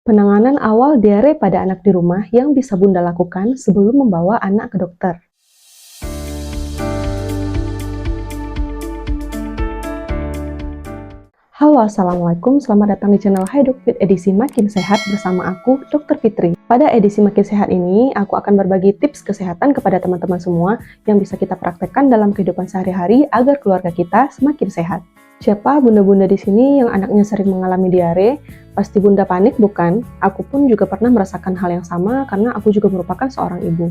Penanganan awal diare pada anak di rumah yang bisa Bunda lakukan sebelum membawa anak ke dokter. Halo, Assalamualaikum. Selamat datang di channel Hi Dokfit edisi Makin Sehat bersama aku, Dr. Fitri. Pada edisi Makin Sehat ini, aku akan berbagi tips kesehatan kepada teman-teman semua yang bisa kita praktekkan dalam kehidupan sehari-hari agar keluarga kita semakin sehat. Siapa bunda-bunda di sini yang anaknya sering mengalami diare? Pasti Bunda panik, bukan? Aku pun juga pernah merasakan hal yang sama karena aku juga merupakan seorang ibu.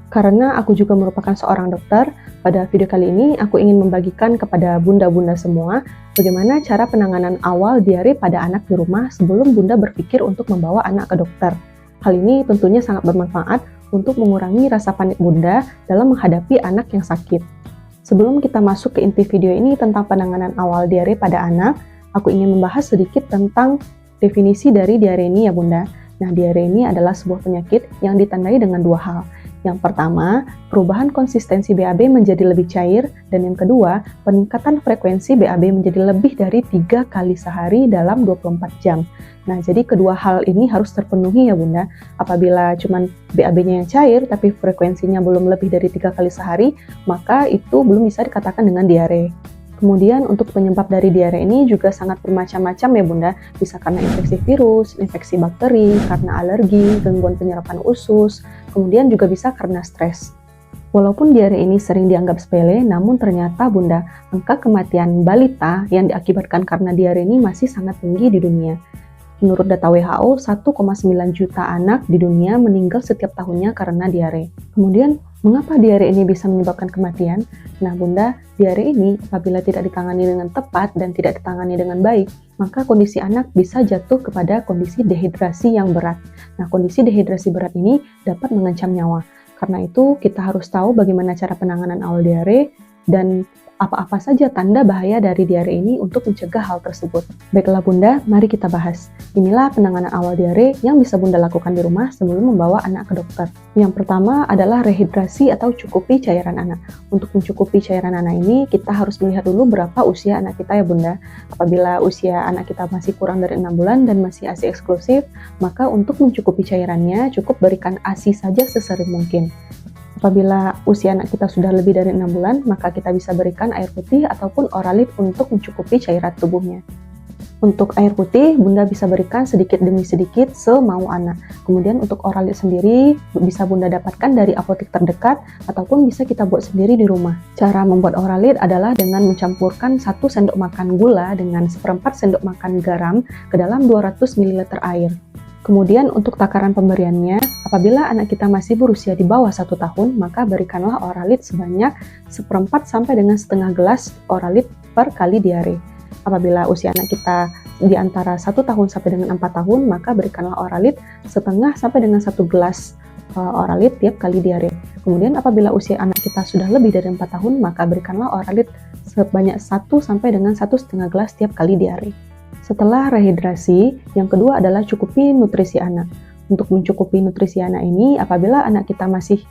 Karena aku juga merupakan seorang dokter, pada video kali ini aku ingin membagikan kepada bunda-bunda semua bagaimana cara penanganan awal diare pada anak di rumah sebelum Bunda berpikir untuk membawa anak ke dokter. Hal ini tentunya sangat bermanfaat untuk mengurangi rasa panik Bunda dalam menghadapi anak yang sakit. Sebelum kita masuk ke inti video ini tentang penanganan awal diare pada anak, aku ingin membahas sedikit tentang definisi dari diare ini ya Bunda. Nah, diare ini adalah sebuah penyakit yang ditandai dengan dua hal. Yang pertama, perubahan konsistensi BAB menjadi lebih cair, dan yang kedua, peningkatan frekuensi BAB menjadi lebih dari 3 kali sehari dalam 24 jam. Nah, jadi kedua hal ini harus terpenuhi ya Bunda. Apabila cuman BAB-nya yang cair, tapi frekuensinya belum lebih dari 3 kali sehari, maka itu belum bisa dikatakan dengan diare. Kemudian untuk penyebab dari diare ini juga sangat bermacam-macam ya Bunda. Bisa karena infeksi virus, infeksi bakteri, karena alergi, gangguan penyerapan usus, kemudian juga bisa karena stres. Walaupun diare ini sering dianggap sepele, namun ternyata Bunda, angka kematian balita yang diakibatkan karena diare ini masih sangat tinggi di dunia. Menurut data WHO, 1,9 juta anak di dunia meninggal setiap tahunnya karena diare. Kemudian, mengapa diare ini bisa menyebabkan kematian? Nah Bunda, diare ini apabila tidak ditangani dengan tepat dan tidak ditangani dengan baik, maka kondisi anak bisa jatuh kepada kondisi dehidrasi yang berat. Nah, kondisi dehidrasi berat ini dapat mengancam nyawa. Karena itu, kita harus tahu bagaimana cara penanganan awal diare dan apa-apa saja tanda bahaya dari diare ini untuk mencegah hal tersebut. Baiklah Bunda, mari kita bahas. Inilah penanganan awal diare yang bisa Bunda lakukan di rumah sebelum membawa anak ke dokter. Yang pertama adalah rehidrasi atau cukupi cairan anak. Untuk mencukupi cairan anak ini, kita harus melihat dulu berapa usia anak kita ya Bunda. Apabila usia anak kita masih kurang dari 6 bulan dan masih ASI eksklusif, maka untuk mencukupi cairannya cukup berikan ASI saja sesering mungkin. Apabila usia anak kita sudah lebih dari 6 bulan, maka kita bisa berikan air putih ataupun Oralit untuk mencukupi cairan tubuhnya. Untuk air putih, Bunda bisa berikan sedikit demi sedikit semau anak. Kemudian untuk Oralit sendiri, bisa Bunda dapatkan dari apotek terdekat ataupun bisa kita buat sendiri di rumah. Cara membuat Oralit adalah dengan mencampurkan 1 sendok makan gula dengan 1/4 sendok makan garam ke dalam 200 ml air. Kemudian untuk takaran pemberiannya, apabila anak kita masih berusia di bawah 1 tahun, maka berikanlah Oralit sebanyak 1/4 sampai dengan setengah gelas Oralit per kali diare. Apabila usia anak kita di antara 1 tahun sampai dengan 4 tahun, maka berikanlah Oralit setengah sampai dengan 1 gelas Oralit tiap kali diare. Kemudian apabila usia anak kita sudah lebih dari 4 tahun, maka berikanlah Oralit sebanyak 1 sampai dengan 1,5 gelas tiap kali diare. Setelah rehidrasi, yang kedua adalah cukupi nutrisi anak. Untuk mencukupi nutrisi anak ini, apabila anak kita masih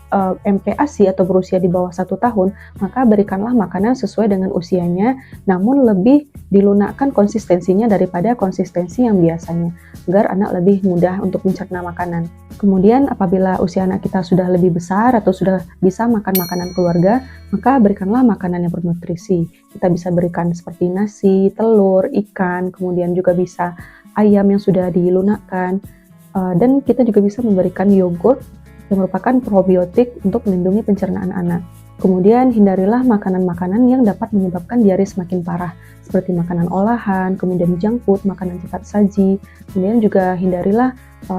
MPASI atau berusia di bawah 1 tahun, maka berikanlah makanan sesuai dengan usianya, namun lebih dilunakkan konsistensinya daripada konsistensi yang biasanya, agar anak lebih mudah untuk mencerna makanan. Kemudian apabila usia anak kita sudah lebih besar atau sudah bisa makan makanan keluarga, maka berikanlah makanan yang bernutrisi. Kita bisa berikan seperti nasi, telur, ikan, kemudian juga bisa ayam yang sudah dilunakkan. Dan kita juga bisa memberikan yogurt yang merupakan probiotik untuk melindungi pencernaan anak. Kemudian hindarilah makanan-makanan yang dapat menyebabkan diare semakin parah, seperti makanan olahan, kemudian junk food, makanan cepat saji. Kemudian juga hindarilah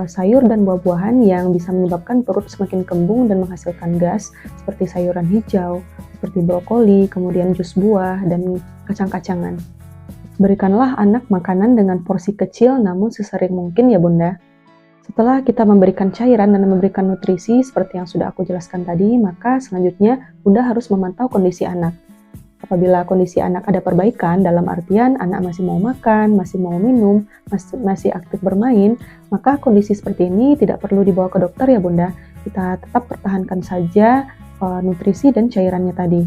sayur dan buah-buahan yang bisa menyebabkan perut semakin kembung dan menghasilkan gas, seperti sayuran hijau, seperti brokoli, kemudian jus buah, dan kacang-kacangan. Berikanlah anak makanan dengan porsi kecil namun sesering mungkin ya Bunda. Setelah kita memberikan cairan dan memberikan nutrisi seperti yang sudah aku jelaskan tadi, maka selanjutnya Bunda harus memantau kondisi anak. Apabila kondisi anak ada perbaikan, dalam artian anak masih mau makan, masih mau minum, masih aktif bermain, maka kondisi seperti ini tidak perlu dibawa ke dokter ya Bunda. Kita tetap pertahankan saja nutrisi dan cairannya tadi.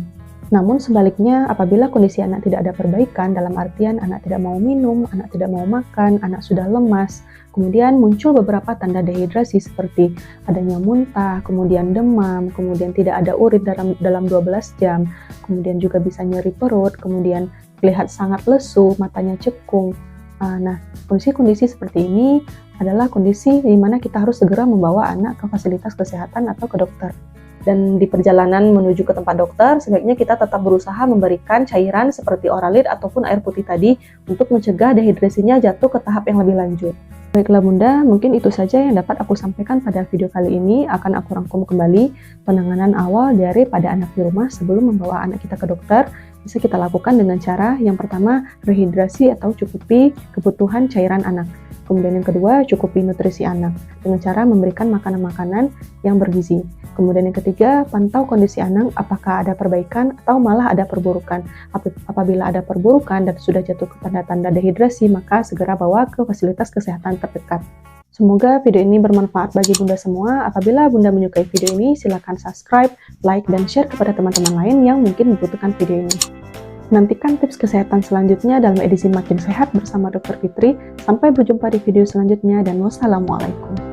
Namun sebaliknya, apabila kondisi anak tidak ada perbaikan, dalam artian anak tidak mau minum, anak tidak mau makan, anak sudah lemas, kemudian muncul beberapa tanda dehidrasi seperti adanya muntah, kemudian demam, kemudian tidak ada urin dalam 12 jam, kemudian juga bisa nyeri perut, kemudian terlihat sangat lesu, matanya cekung. Nah, kondisi-kondisi seperti ini adalah kondisi di mana kita harus segera membawa anak ke fasilitas kesehatan atau ke dokter. Dan di perjalanan menuju ke tempat dokter, sebaiknya kita tetap berusaha memberikan cairan seperti Oralit ataupun air putih tadi untuk mencegah dehidrasinya jatuh ke tahap yang lebih lanjut. Baiklah Bunda, mungkin itu saja yang dapat aku sampaikan pada video kali ini. Akan aku rangkum kembali penanganan awal daripada anak di rumah sebelum membawa anak kita ke dokter. Bisa kita lakukan dengan cara yang pertama, rehidrasi atau cukupi kebutuhan cairan anak. Kemudian yang kedua, cukupi nutrisi anak dengan cara memberikan makanan-makanan yang bergizi. Kemudian yang ketiga, pantau kondisi anak apakah ada perbaikan atau malah ada perburukan. Apabila ada perburukan dan sudah jatuh ke tanda-tanda dehidrasi, maka segera bawa ke fasilitas kesehatan terdekat. Semoga video ini bermanfaat bagi Bunda semua. Apabila Bunda menyukai video ini, silakan subscribe, like, dan share kepada teman-teman lain yang mungkin membutuhkan video ini. Nantikan tips kesehatan selanjutnya dalam edisi Makin Sehat bersama Dr. Fitri. Sampai berjumpa di video selanjutnya dan wassalamualaikum.